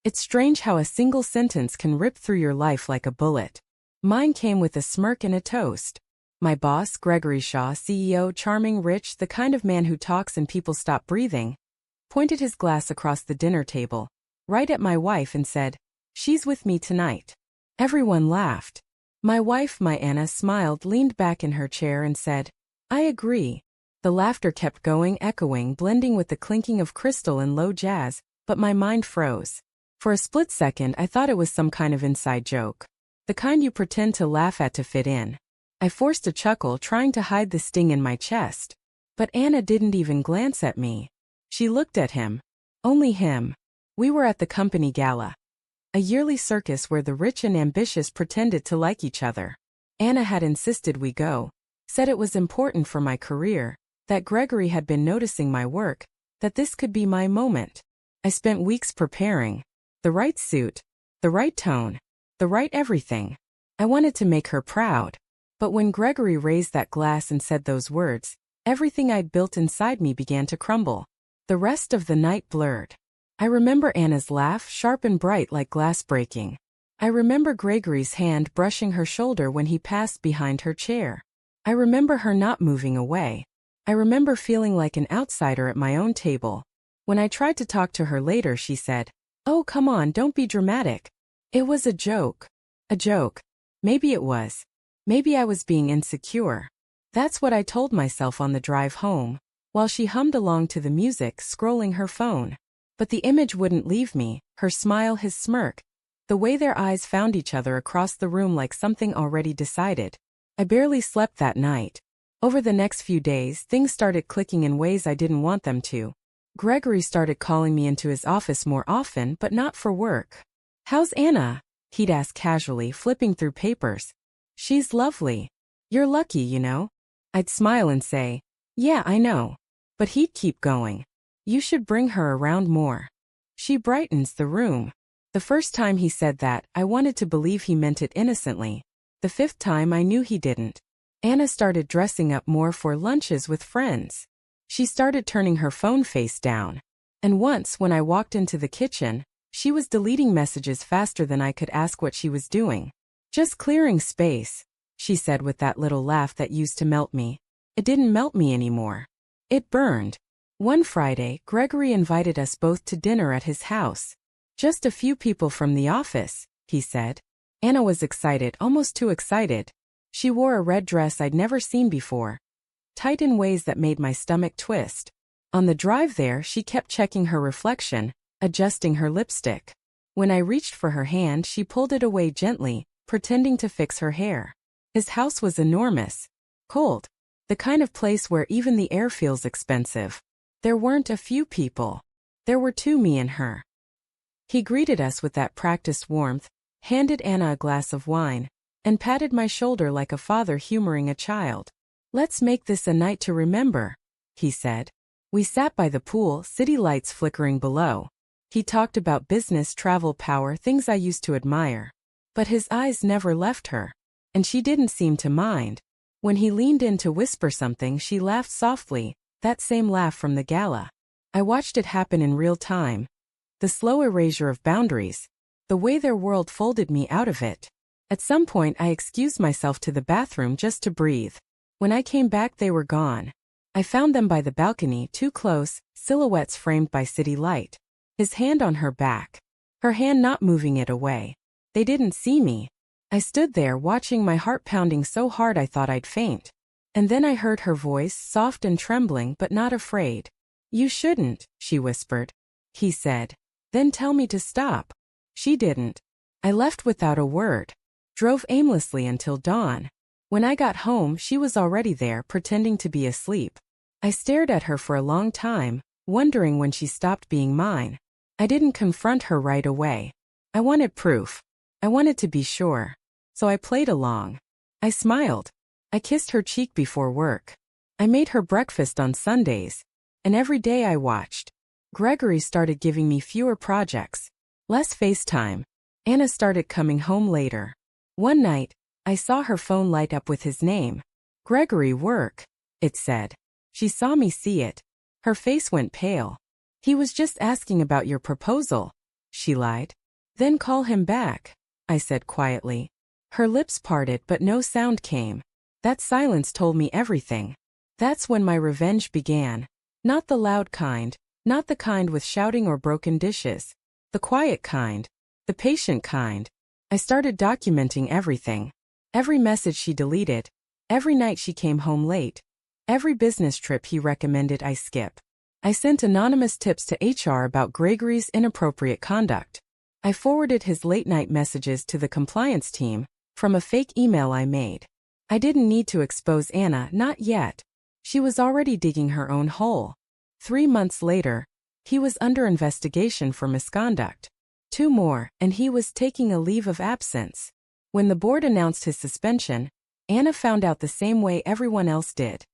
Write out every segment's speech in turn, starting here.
It's strange how a single sentence can rip through your life like a bullet. Mine came with a smirk and a toast. My boss, Gregory Shaw, CEO, charming, rich, the kind of man who talks and people stop breathing, pointed his glass across the dinner table, right at my wife and said, "She's with me tonight." Everyone laughed. My wife, my Anna, smiled, leaned back in her chair and said, "I agree." The laughter kept going, echoing, blending with the clinking of crystal and low jazz, but my mind froze. For a split second I thought it was some kind of inside joke. The kind you pretend to laugh at to fit in. I forced a chuckle, trying to hide the sting in my chest. But Anna didn't even glance at me. She looked at him. Only him. We were at the company gala. A yearly circus where the rich and ambitious pretended to like each other. Anna had insisted we go. Said it was important for my career, that Gregory had been noticing my work, that this could be my moment. I spent weeks preparing. The right suit. The right tone. The right everything. I wanted to make her proud. But when Gregory raised that glass and said those words, everything I'd built inside me began to crumble. The rest of the night blurred. I remember Anna's laugh, sharp and bright like glass breaking. I remember Gregory's hand brushing her shoulder when he passed behind her chair. I remember her not moving away. I remember feeling like an outsider at my own table. When I tried to talk to her later, she said, "Oh, come on, don't be dramatic. It was a joke." A joke. Maybe it was. Maybe I was being insecure. That's what I told myself on the drive home, while she hummed along to the music, scrolling her phone. But the image wouldn't leave me, her smile, his smirk, the way their eyes found each other across the room like something already decided. I barely slept that night. Over the next few days, things started clicking in ways I didn't want them to. Gregory started calling me into his office more often, but not for work. "How's Anna?" he'd ask casually, flipping through papers. "She's lovely. You're lucky, you know." I'd smile and say, "Yeah, I know." But he'd keep going. "You should bring her around more. She brightens the room." The first time he said that, I wanted to believe he meant it innocently. The fifth time I knew he didn't. Anna started dressing up more for lunches with friends. She started turning her phone face down. And once, when I walked into the kitchen, she was deleting messages faster than I could ask what she was doing. "Just clearing space," she said with that little laugh that used to melt me. It didn't melt me anymore. It burned. One Friday, Gregory invited us both to dinner at his house. "Just a few people from the office," he said. Anna was excited, almost too excited. She wore a red dress I'd never seen before, tight in ways that made my stomach twist. On the drive there, she kept checking her reflection, adjusting her lipstick. When I reached for her hand, she pulled it away gently, pretending to fix her hair. His house was enormous. Cold. The kind of place where even the air feels expensive. There weren't a few people. There were two, me and her. He greeted us with that practiced warmth, handed Anna a glass of wine, and patted my shoulder like a father humoring a child. "Let's make this a night to remember," he said. We sat by the pool, city lights flickering below. He talked about business, travel, power, things I used to admire. But his eyes never left her. And she didn't seem to mind. When he leaned in to whisper something, she laughed softly, that same laugh from the gala. I watched it happen in real time. The slow erasure of boundaries. The way their world folded me out of it. At some point I excused myself to the bathroom just to breathe. When I came back they were gone. I found them by the balcony, too close, silhouettes framed by city light. His hand on her back. Her hand not moving it away. They didn't see me. I stood there watching, my heart pounding so hard I thought I'd faint. And then I heard her voice, soft and trembling but not afraid. "You shouldn't," she whispered. He said, "Then tell me to stop." She didn't. I left without a word. Drove aimlessly until dawn. When I got home, she was already there, pretending to be asleep. I stared at her for a long time, wondering when she stopped being mine. I didn't confront her right away. I wanted proof. I wanted to be sure. So I played along. I smiled. I kissed her cheek before work. I made her breakfast on Sundays. And every day I watched. Gregory started giving me fewer projects. Less FaceTime. Anna started coming home later. One night, I saw her phone light up with his name. "Gregory, work," it said. She saw me see it. Her face went pale. "He was just asking about your proposal," she lied. Then call him back, I said quietly. Her lips parted but no sound came. That silence told me everything. That's when my revenge began. Not the loud kind, not the kind with shouting or broken dishes. The quiet kind. The patient kind. I started documenting everything. Every message she deleted. Every night she came home late. Every business trip he recommended I skip. I sent anonymous tips to HR about Gregory's inappropriate conduct. I forwarded his late-night messages to the compliance team from a fake email I made. I didn't need to expose Anna, not yet. She was already digging her own hole. 3 months later, he was under investigation for misconduct. 2 more, and he was taking a leave of absence. When the board announced his suspension, Anna found out the same way everyone else did.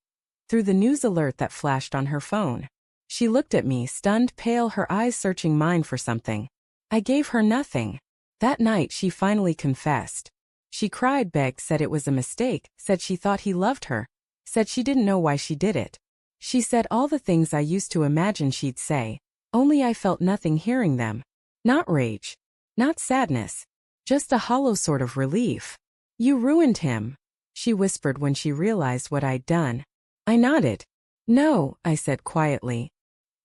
Through the news alert that flashed on her phone. She looked at me, stunned, pale, her eyes searching mine for something. I gave her nothing. That night she finally confessed. She cried, begged, said it was a mistake, said she thought he loved her, said she didn't know why she did it. She said all the things I used to imagine she'd say, only I felt nothing hearing them. Not rage. Not sadness. Just a hollow sort of relief. You ruined him, she whispered when she realized what I'd done. I nodded. No, I said quietly.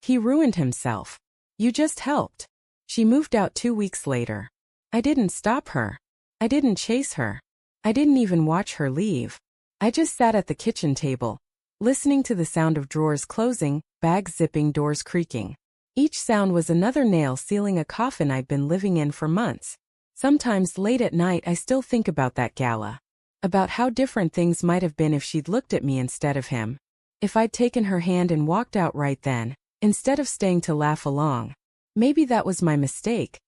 He ruined himself. You just helped. She moved out 2 weeks later. I didn't stop her. I didn't chase her. I didn't even watch her leave. I just sat at the kitchen table, listening to the sound of drawers closing, bags zipping, doors creaking. Each sound was another nail sealing a coffin I'd been living in for months. Sometimes late at night I still think about that gala. About how different things might have been if she'd looked at me instead of him. If I'd taken her hand and walked out right then, instead of staying to laugh along. Maybe that was my mistake.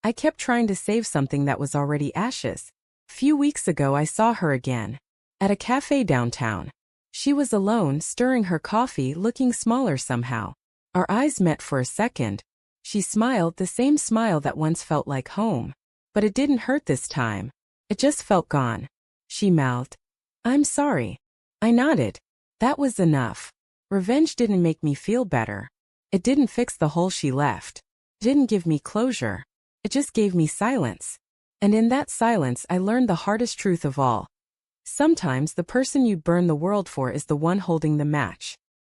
I kept trying to save something that was already ashes. Few weeks ago I saw her again. At a cafe downtown. She was alone, stirring her coffee, looking smaller somehow. Our eyes met for a second. She smiled, the same smile that once felt like home. But it didn't hurt this time. It just felt gone. She mouthed, "I'm sorry." I nodded. That was enough. Revenge didn't make me feel better. It didn't fix the hole she left. It didn't give me closure. It just gave me silence. And in that silence I learned the hardest truth of all. Sometimes the person you'd burn the world for is the one holding the match.